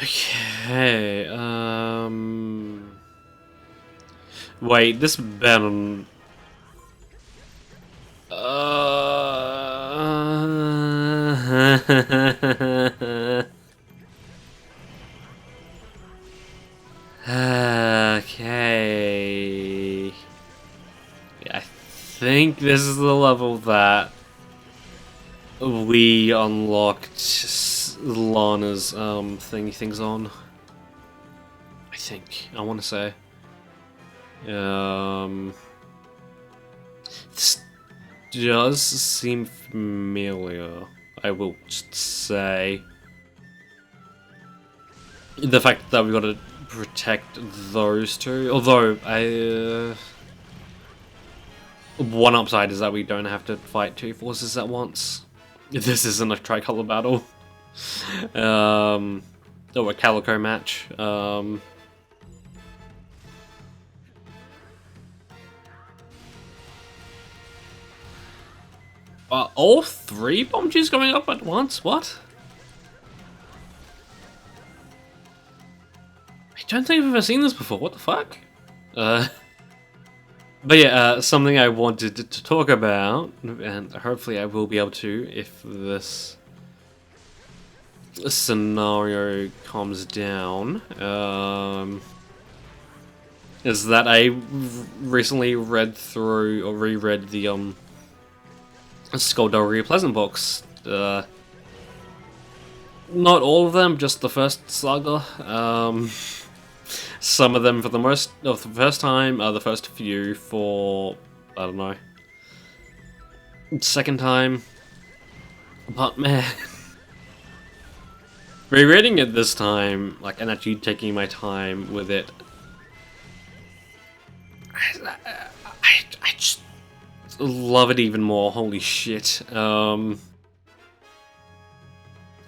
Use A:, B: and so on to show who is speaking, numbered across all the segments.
A: Okay, wait, this better... Okay... I think this is the level that we unlocked Lana's, thingy things on. I think, I want to say. This does seem familiar, I will just say. The fact that we got to protect those two, although one upside is that we don't have to fight two forces at once. This isn't a tricolor battle. Or a calico match. All three bomb G's going up at once? What? I don't think I've ever seen this before. What the fuck? But yeah, something I wanted to talk about, and hopefully I will be able to if this scenario calms down, is that I recently read through, or reread the, Skullduggery Pleasant books. Not all of them, just the first saga. Some of them for the first time, the first few for, I don't know, second time. But man, rereading it this time, like, and actually taking my time with it, I just love it even more. Holy shit. Although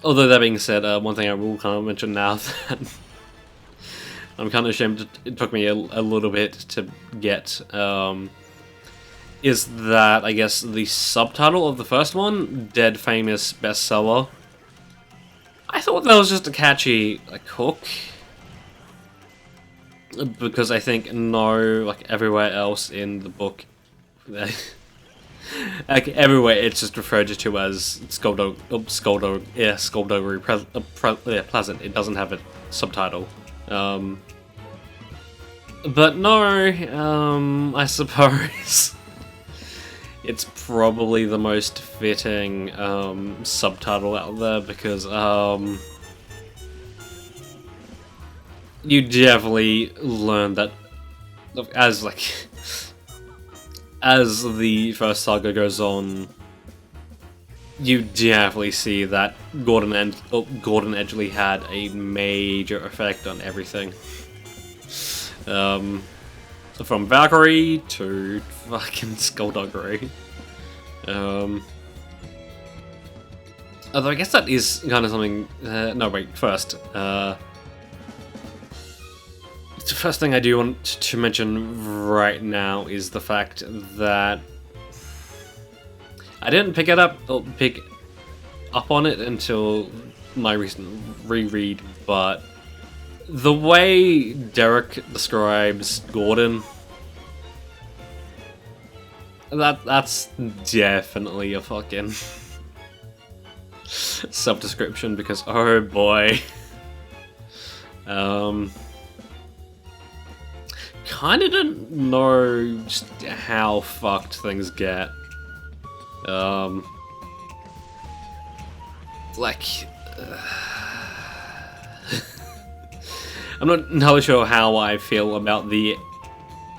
A: that being said, one thing I will kind of mention now that I'm kind of ashamed it took me a little bit to get, is that, I guess, the subtitle of the first one, Dead Famous Bestseller, I thought that was just a catchy, like, hook, because I think everywhere else in the book, like, everywhere it's just referred to as Skullduggery Pleasant. It doesn't have a subtitle. But no, I suppose it's probably the most fitting subtitle out there, because you definitely learn that as the first saga goes on, you definitely see that Gordon Edgley had a major effect on everything. From Valkyrie to fucking Skullduggery. Although I guess that is kind of something. No, wait. First, the first thing I do want to mention right now is the fact that I didn't pick up on it until my recent reread, but the way Derek describes Gordon, that's definitely a fucking sub-description, because oh boy. Kinda didn't know just how fucked things get. I'm not entirely sure how I feel about the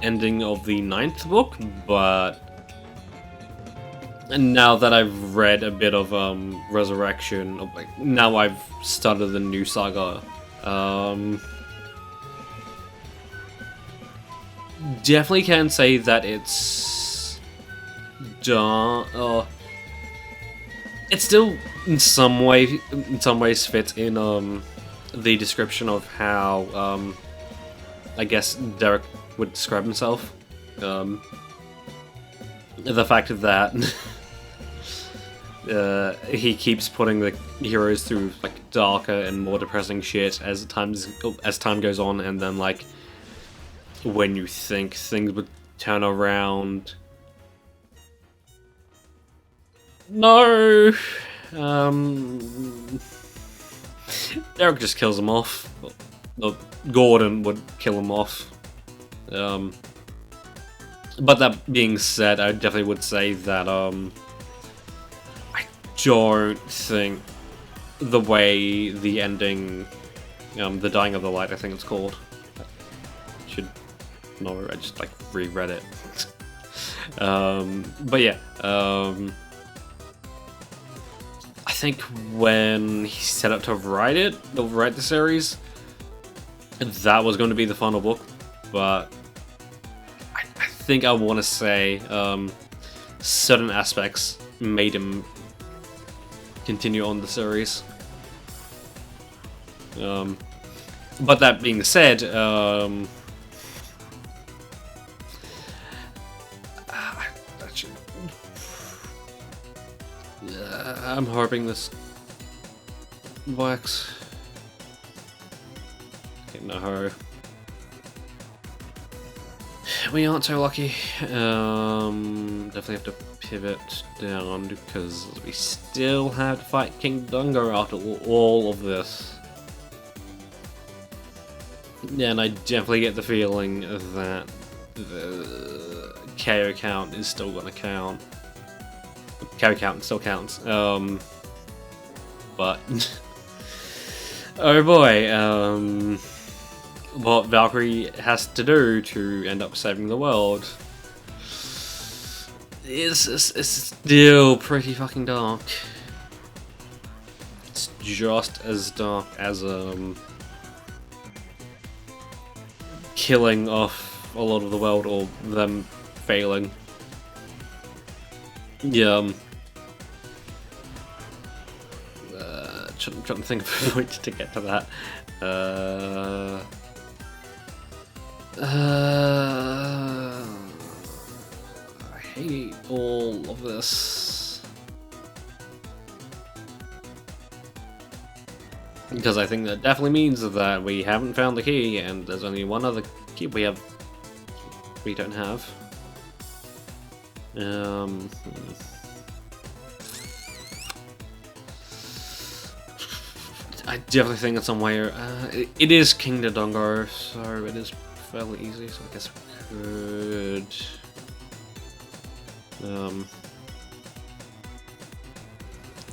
A: ending of the 9th book, but now that I've read a bit of Resurrection, now I've started the new saga, definitely can say that it's done. It still in some ways fits in the description of how I guess Derek would describe himself. The fact that he keeps putting the heroes through like darker and more depressing shit as time goes on, and then like when you think things would turn around, no, Derek just kills him off. Well, Gordon would kill him off. But that being said, I definitely would say that I don't think the way the ending, the Dying of the Light, I think it's called. I just like reread it. But yeah, I think when he set up to write the series, that was going to be the final book, but I think I want to say certain aspects made him continue on the series. But that being said, I'm hoping this works. Okay, no. We aren't so lucky. Definitely have to pivot down because we still have to fight King Dungo after all of this. Yeah, and I definitely get the feeling that the KO count is still gonna count. KO count still counts. But oh boy, what Valkyrie has to do to end up saving the world is still pretty fucking dark. It's just as dark as killing off a lot of the world or them failing. Yeah. Trying to think of a way to get to that. I hate all of this. Because I think that definitely means that we haven't found the key, and there's only one other key we don't have. I definitely think it's somewhere. It is King Dodongo, so it is fairly easy. So I guess we could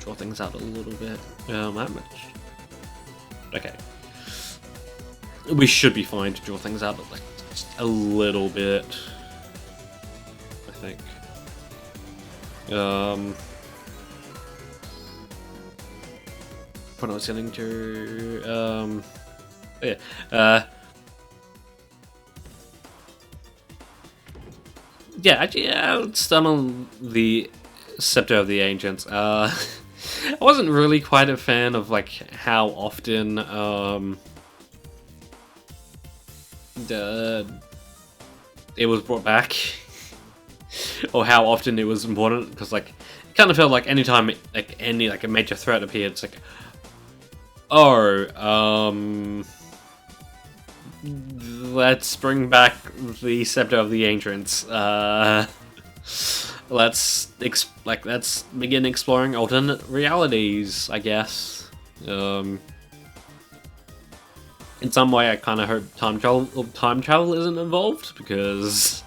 A: draw things out a little bit. How much? Okay, we should be fine to draw things out, but like just a little bit. I think. What I was getting to, I'll stun on the Scepter of the Ancients. I wasn't really quite a fan of like how often it was brought back, or how often it was important. Because like it kind of felt like anytime a major threat appeared, it's like, oh, let's bring back the Scepter of the Ancients. Let's begin exploring alternate realities, I guess. In some way, I kind of hope time travel isn't involved, because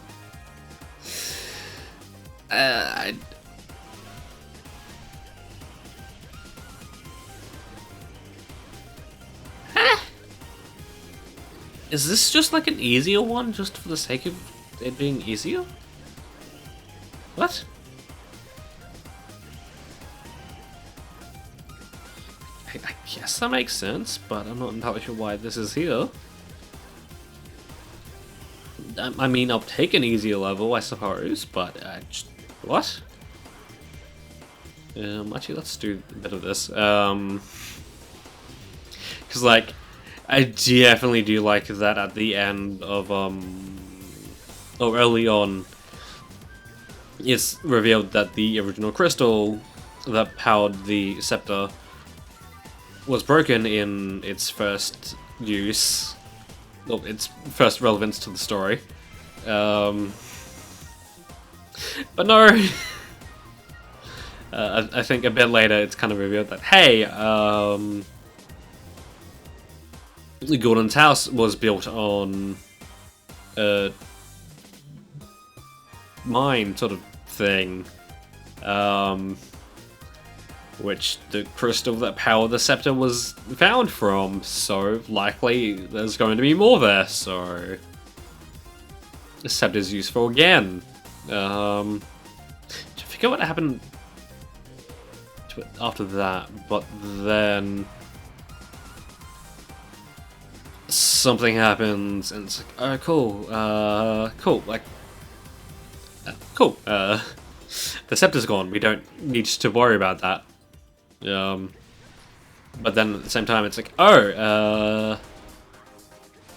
A: is this just like an easier one, just for the sake of it being easier? What? I guess that makes sense, but I'm not entirely sure why this is here. I mean, I'll take an easier level, I suppose, but what? Actually, let's do a bit of this. Because like, I definitely do like that at the end of or early on, it's revealed that the original crystal that powered the scepter was broken in its first use, well, its first relevance to the story. But no, I think a bit later it's kind of revealed that, hey, Gordon's house was built on a mine sort of thing, which the crystal that powered the scepter was found from, so likely there's going to be more there, so the scepter's useful again. I forget what happened to it after that, but then something happens and it's like, oh cool, cool, like, cool, the scepter's gone, we don't need to worry about that. But then at the same time it's like, oh,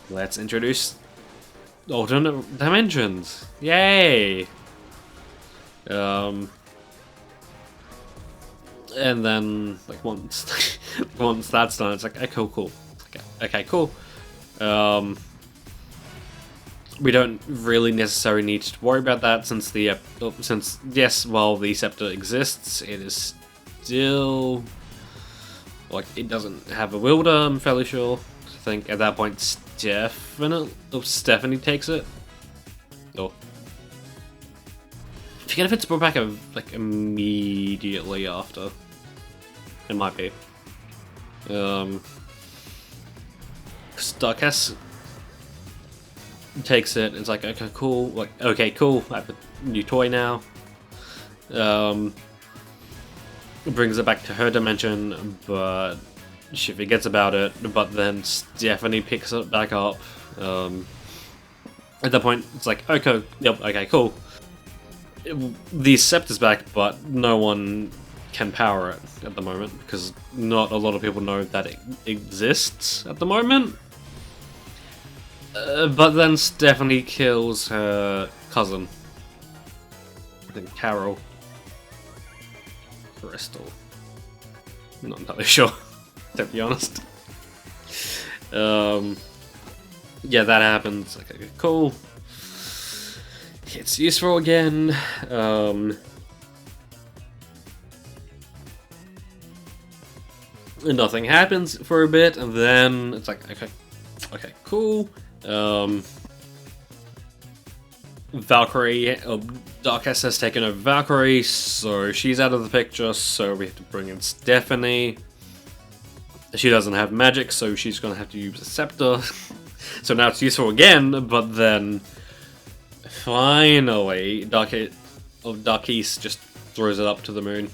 A: let's introduce alternate dimensions, yay! And then, like, once once that's done, it's like, okay, cool. Okay, cool. We don't really necessarily need to worry about that since the since yes, while the scepter exists, it is still like it doesn't have a wielder. I'm fairly sure. I think at that point, Stephanie takes it. Oh. I forget if it's brought back like immediately after. It might be. Starcast takes it. It's like, okay, cool. Like, okay, cool. I have a new toy now. Brings it back to her dimension, but she forgets about it. But then Stephanie picks it back up. At that point, it's like, okay, yep, okay, cool. The scepter's back, but no one can power it at the moment because not a lot of people know that it exists at the moment. But then Stephanie kills her cousin. I think Carol. Crystal. I'm not entirely sure, to be honest. Yeah, that happens. Okay, cool. It's useful again. Nothing happens for a bit, and then it's like, okay, cool. Valkyrie, Darkest has taken over Valkyrie, so she's out of the picture, so we have to bring in Stephanie. She doesn't have magic, so she's gonna have to use a scepter. So now it's useful again, but then finally, Dark East just throws it up to the moon.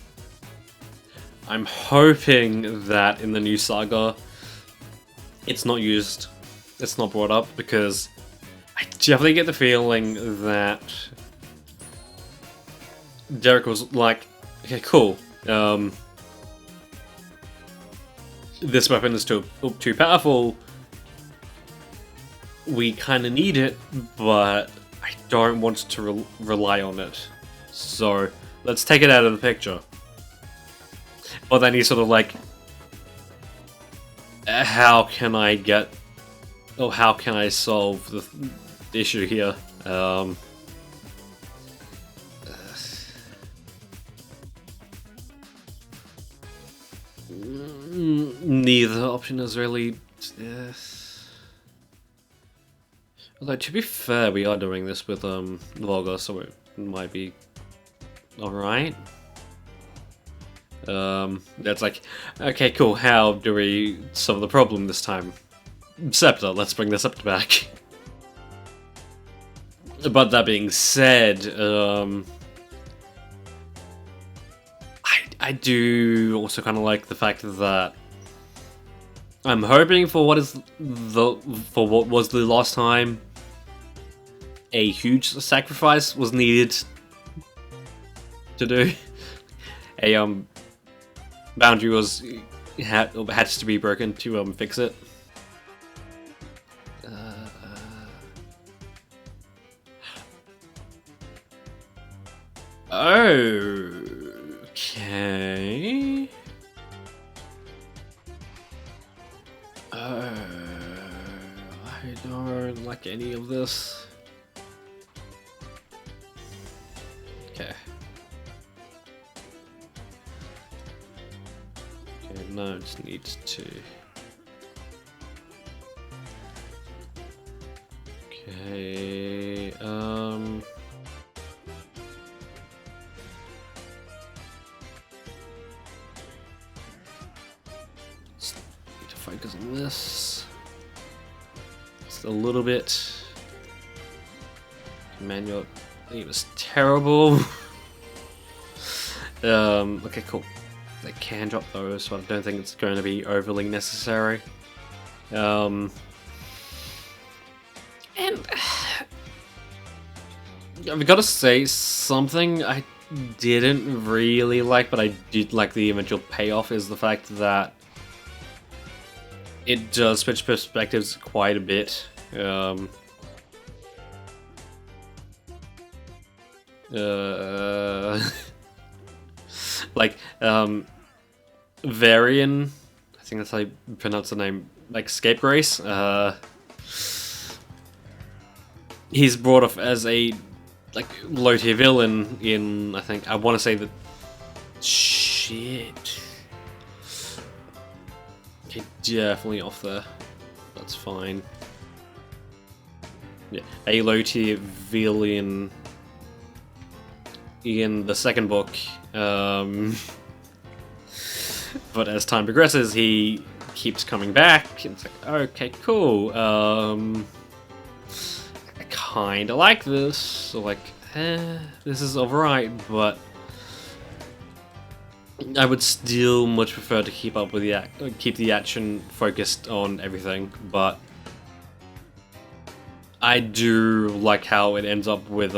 A: I'm hoping that in the new saga, it's not used, it's not brought up, because I definitely get the feeling that Derek was like, okay, cool, this weapon is too powerful, we kind of need it, but I don't want to rely on it, so let's take it out of the picture. But then he's sort of like, how can I solve the issue here? Neither option is really... Although, to be fair, we are doing this with Volga, so it might be alright. That's like, okay, cool, how do we solve the problem this time? Scepter, let's bring the scepter back. But that being said, I do also kind of like the fact that I'm hoping for what was the last time a huge sacrifice was needed to do. A boundary had to be broken to fix it. Okay. Okay. I don't like any of this. Okay. Okay, no, just need to. Okay, just need to focus on this. Just a little bit. Manual, it was terrible. Okay, cool. They can drop those, so I don't think it's going to be overly necessary. And I've got to say, something I didn't really like, but I did like the eventual payoff, is the fact that it does switch perspectives quite a bit. Like, Varian, I think that's how you pronounce the name, like Scapegrace, he's brought off as a, like, low-tier villain in, I think, I want to say that, shit. Okay, definitely off there, that's fine. Yeah, a low-tier villain in the second book, but as time progresses, he keeps coming back. It's like, okay, cool. I kind of like this. So like, this is alright, but I would still much prefer to keep up with keep the action focused on everything. But I do like how it ends up with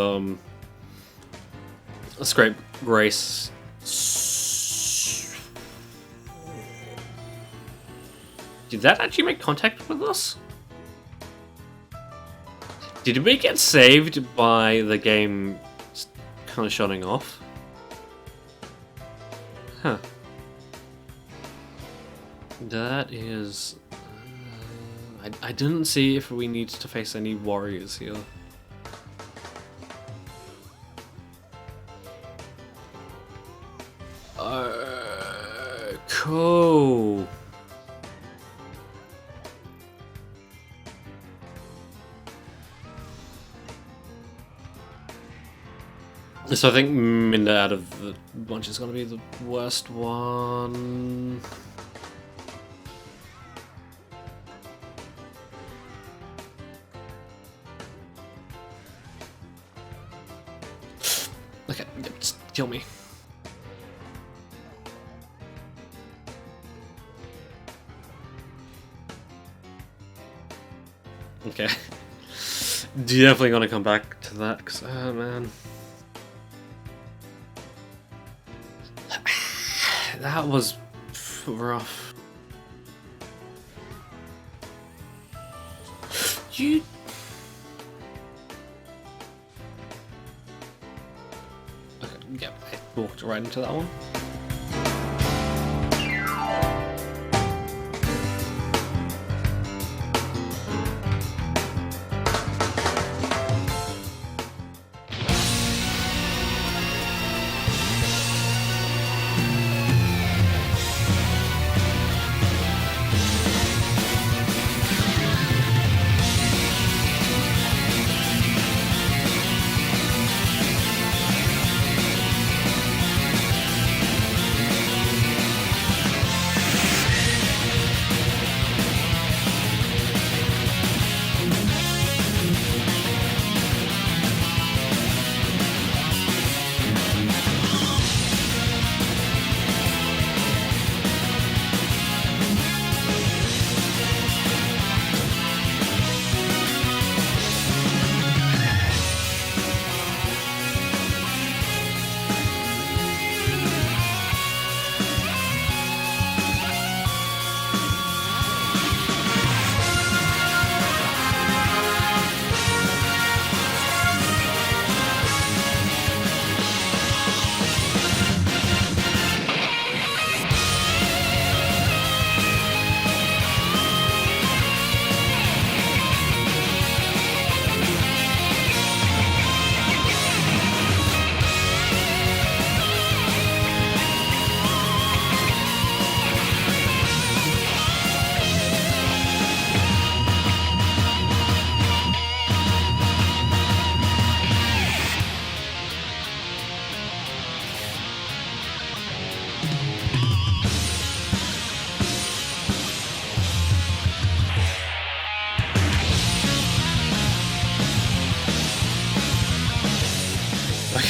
A: Scapegrace. Did that actually make contact with us? Did we get saved by the game kind of shutting off? Huh. That is... I didn't see if we needed to face any warriors here. Cool. So I think Minda out of the bunch is going to be the worst one. Okay, just kill me. Okay. Definitely gonna come back to that, because, oh man. That was rough. You... Okay, yeah, I walked right into that one.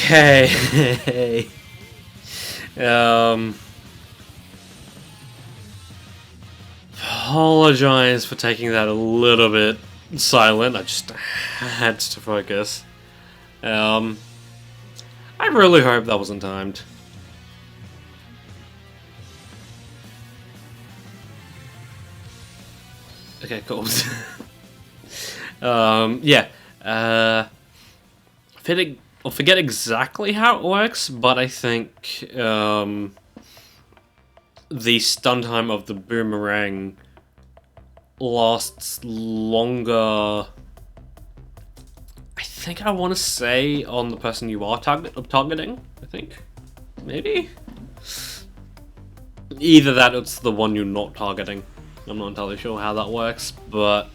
A: Okay. Apologize for taking that a little bit silent. I just had to focus. I really hope that wasn't timed. Okay, cool. Yeah. I'll forget exactly how it works, but I think the stun time of the boomerang lasts longer. I think I want to say on the person you are targeting. I think, maybe. Either that, or it's the one you're not targeting. I'm not entirely sure how that works, but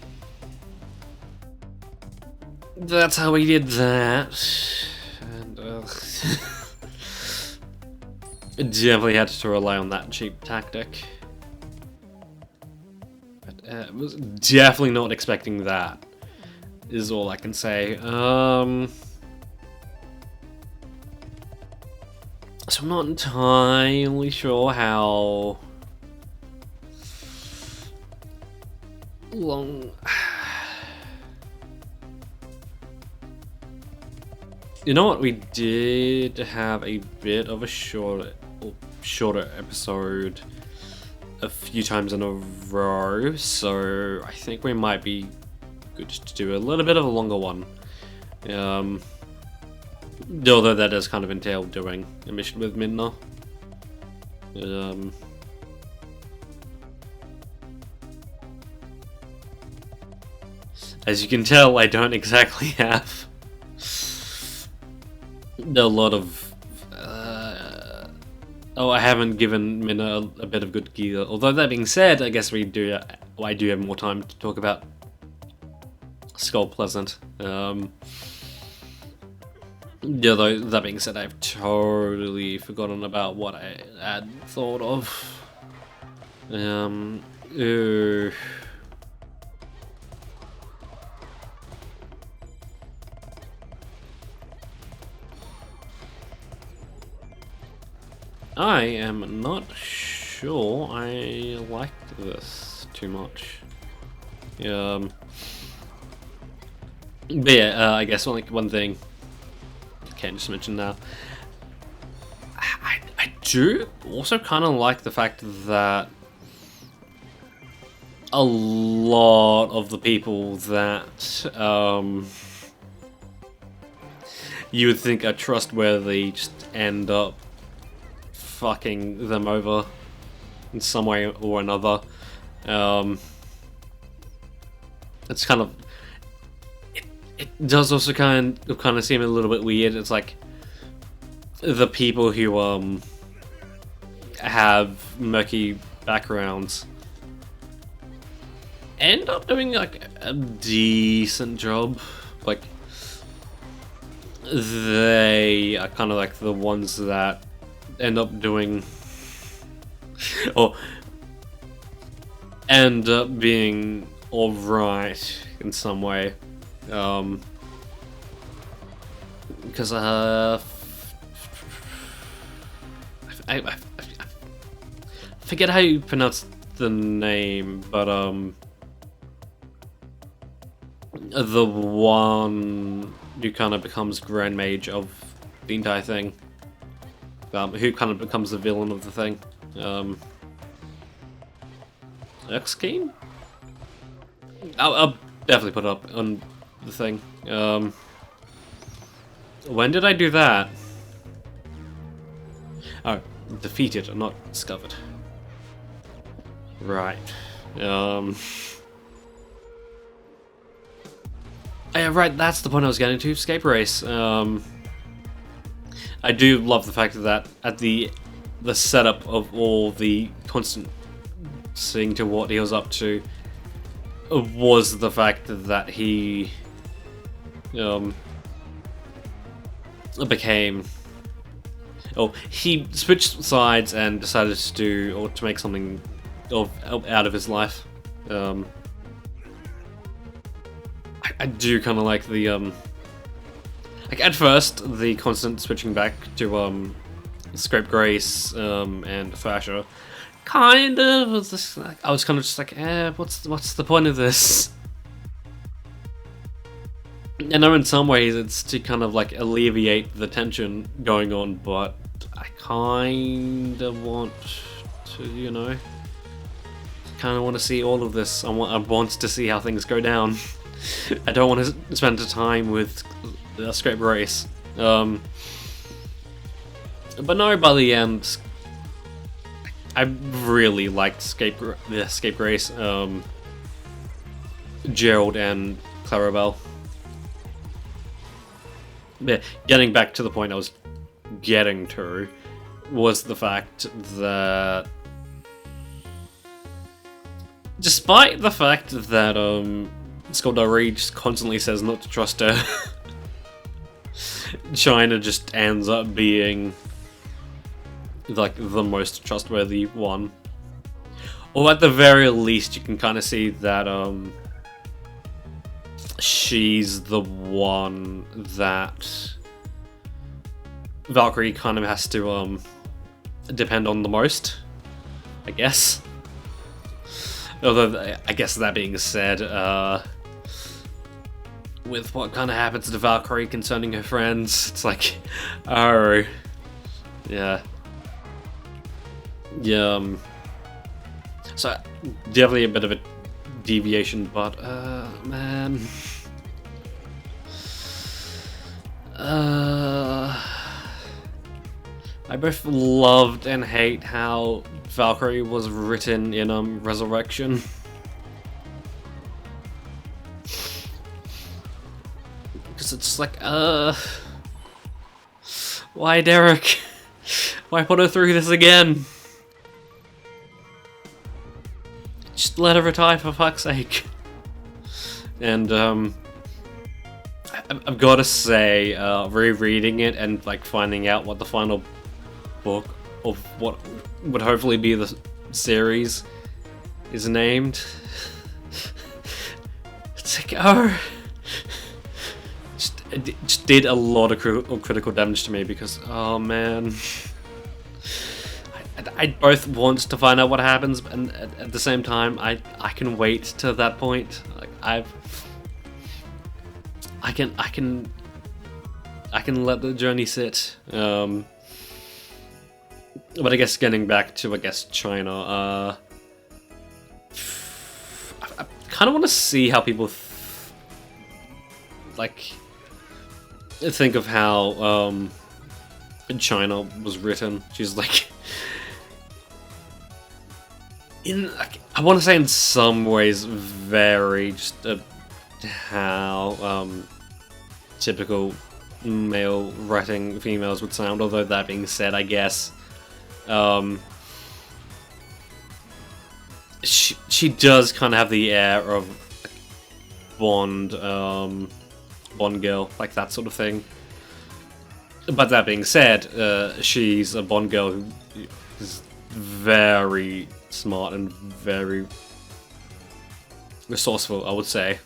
A: that's how we did that. And definitely had to rely on that cheap tactic. But was definitely not expecting that, is all I can say. So I'm not entirely sure how long. You know what? We did have a bit of a shorter episode a few times in a row, so I think we might be good to do a little bit of a longer one. Although that does kind of entail doing a mission with Midna. As you can tell, I don't exactly have a lot of. Oh, I haven't given Minna a bit of good gear. Although that being said, I guess I do have more time to talk about Skull Pleasant. Yeah, though, that being said, I've totally forgotten about what I had thought of. I am not sure I like this too much. But yeah, I guess one thing I can't just mention now. I do also kind of like the fact that a lot of the people that you would think are trustworthy just end up fucking them over in some way or another. It's kind of it does also kind of seem a little bit weird. It's like the people who have murky backgrounds end up doing like a decent job. Like they are kind of like the ones that end up doing or end up being alright in some way. Because I forget how you pronounce the name, but the one who kind of becomes Grand Mage of the entire thing. Who kind of becomes the villain of the thing. X-Keen? I'll definitely put it up on the thing. When did I do that? Oh, defeated, not discovered. Right. Yeah, right, that's the point I was getting to. Escape race. I do love the fact that at the setup of all the constant seeing to what he was up to was the fact that he became. Oh, he switched sides and decided to do or to make something out of his life. I do kind of like the Like, at first, the constant switching back to, Scapegrace, and Thrasher kind of was just like, I was kind of just like, what's the point of this? I know in some ways it's to kind of like alleviate the tension going on, but I kind of want to, you know, kind of want to see all of this. I want to see how things go down. I don't want to spend the time with Scapegrace. But no, by the end, I really liked Scapegrace, Gerald, and Clarabelle. Yeah, getting back to the point I was getting to was the fact that, despite the fact that Skullduggery just constantly says not to trust her, China just ends up being like the most trustworthy one. Or at the very least, you can kind of see that she's the one that Valkyrie kind of has to depend on the most, I guess. Although, I guess that being said, with what kind of happens to Valkyrie concerning her friends, it's like, oh, yeah. Yeah, so definitely a bit of a deviation, but, man. I both loved and hate how Valkyrie was written in, Resurrection. Because it's like, why, Derek? Why put her through this again? Just let her retire, for fuck's sake. And, I've got to say, rereading it and, like, finding out what the final book of what would hopefully be the series is named. It's like, oh... It just did a lot of critical damage to me because, oh man... I both want to find out what happens, and at the same time, I can wait to that point. Like I can let the journey sit. But I guess getting back to China, I kind of want to see how people think of how China was written. She's like. I want to say in some ways very just how typical male writing females would sound, although that being said, I guess she does kind of have the air of Bond girl, like that sort of thing. But that being said, she's a Bond girl who is very smart and very resourceful, I would say.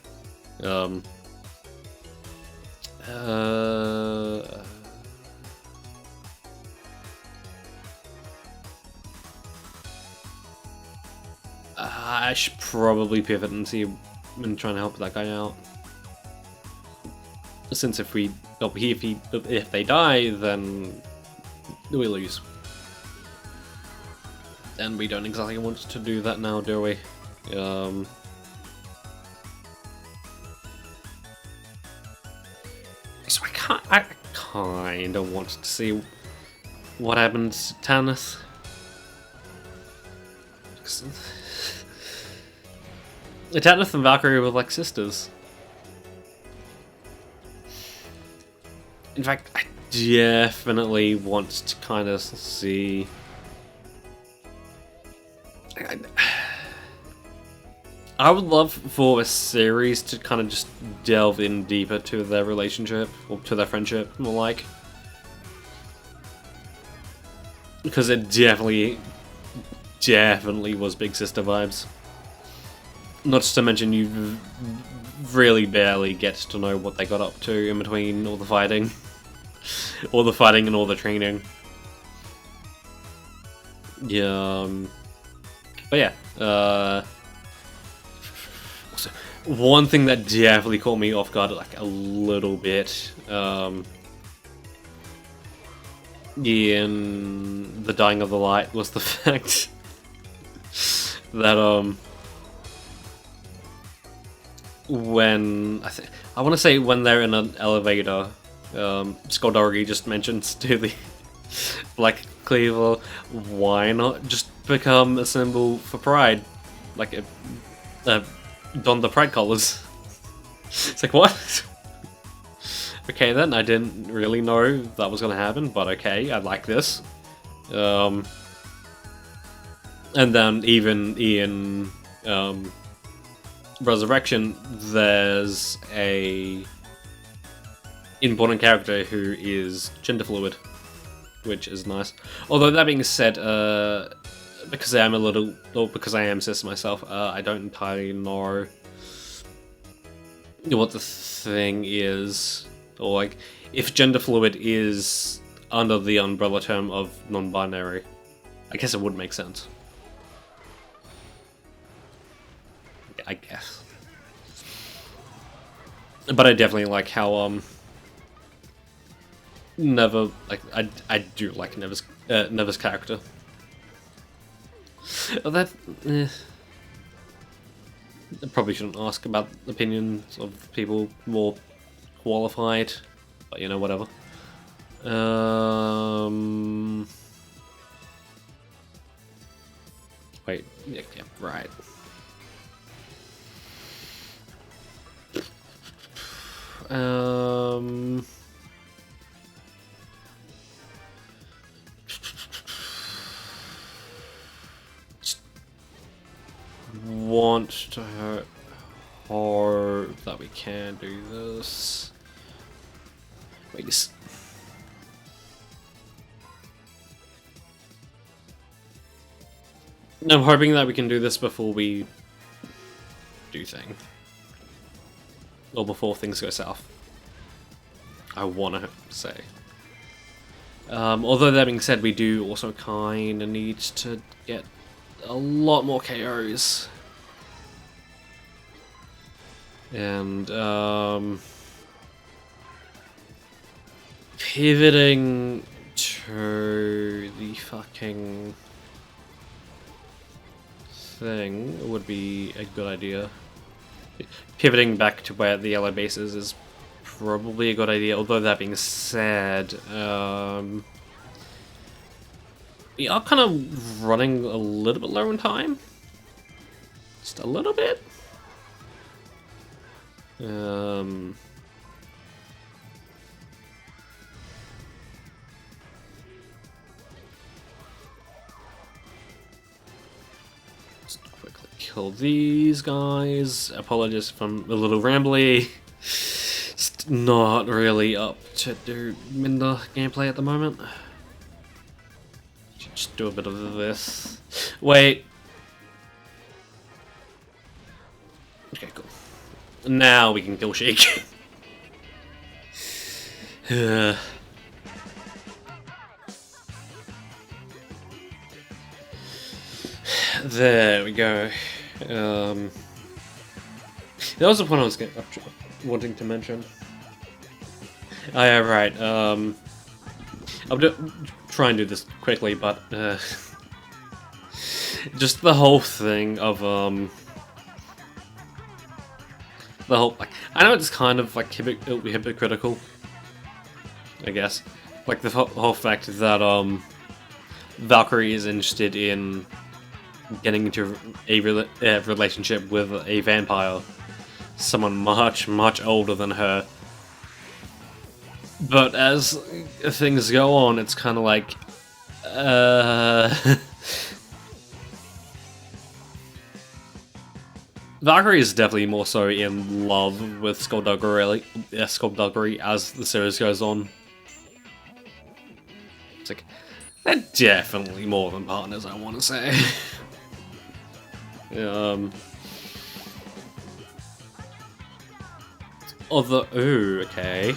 A: I should probably pivot and see and try and help that guy out. Since if they die, then we lose. And we don't exactly want to do that now, do we? So I kind of want to see what happens to Tanith. Tanith and Valkyrie were like sisters. In fact, I definitely want to kind of see... I would love for a series to kind of just delve in deeper to their relationship, or to their friendship, more like. Because it definitely was Big Sister vibes. Not to mention you really barely get to know what they got up to in between all the fighting. All the fighting and all the training. Yeah, but yeah, also, one thing that definitely caught me off guard like a little bit, in the Dying of the Light was the fact that, when, I want to say when they're in an elevator, Skullduggery just mentions to the Black Cleaver, why not just become a symbol for pride? Like, don the pride colors. It's like, what? Okay then, I didn't really know that was gonna happen, but okay, I like this. And then even in Resurrection, there's a important character who is gender fluid, which is nice. Although that being said, because I am cis myself, I don't entirely know what the thing is, or like if gender fluid is under the umbrella term of non-binary. I guess it would make sense. I guess. But I definitely like how Neva, like I do like Neva's character. That I probably shouldn't ask about opinions of people more qualified, but you know, whatever. Wait, yeah, right. Want to hope that we can do this. Wait, this. I'm hoping that we can do this before we do thing. Or before things go south. I wanna say. Although that being said, we do also kinda need to get a lot more KOs. And, pivoting to the fucking thing would be a good idea. Pivoting back to where the yellow base is probably a good idea, although that being said, we are kind of running a little bit low on time. Just a little bit. Just quickly kill these guys. Apologies if I'm a little rambly. Just not really up to do Minder gameplay at the moment. Should just do a bit of this. Wait. Okay, cool. Now we can kill Sheik. There we go. That was the point I was wanting to mention. Oh yeah, right. I'll try and do this quickly, but just the whole thing of the whole, like, I know it's kind of like hypocritical, I guess. Like the whole fact that Valkyrie is interested in getting into a relationship with a vampire, someone much older than her. But as things go on, it's kind of like, Valkyrie is definitely more so in love with Skullduggery as the series goes on. It's like, they're definitely more than partners, I want to say. other... Ooh, okay.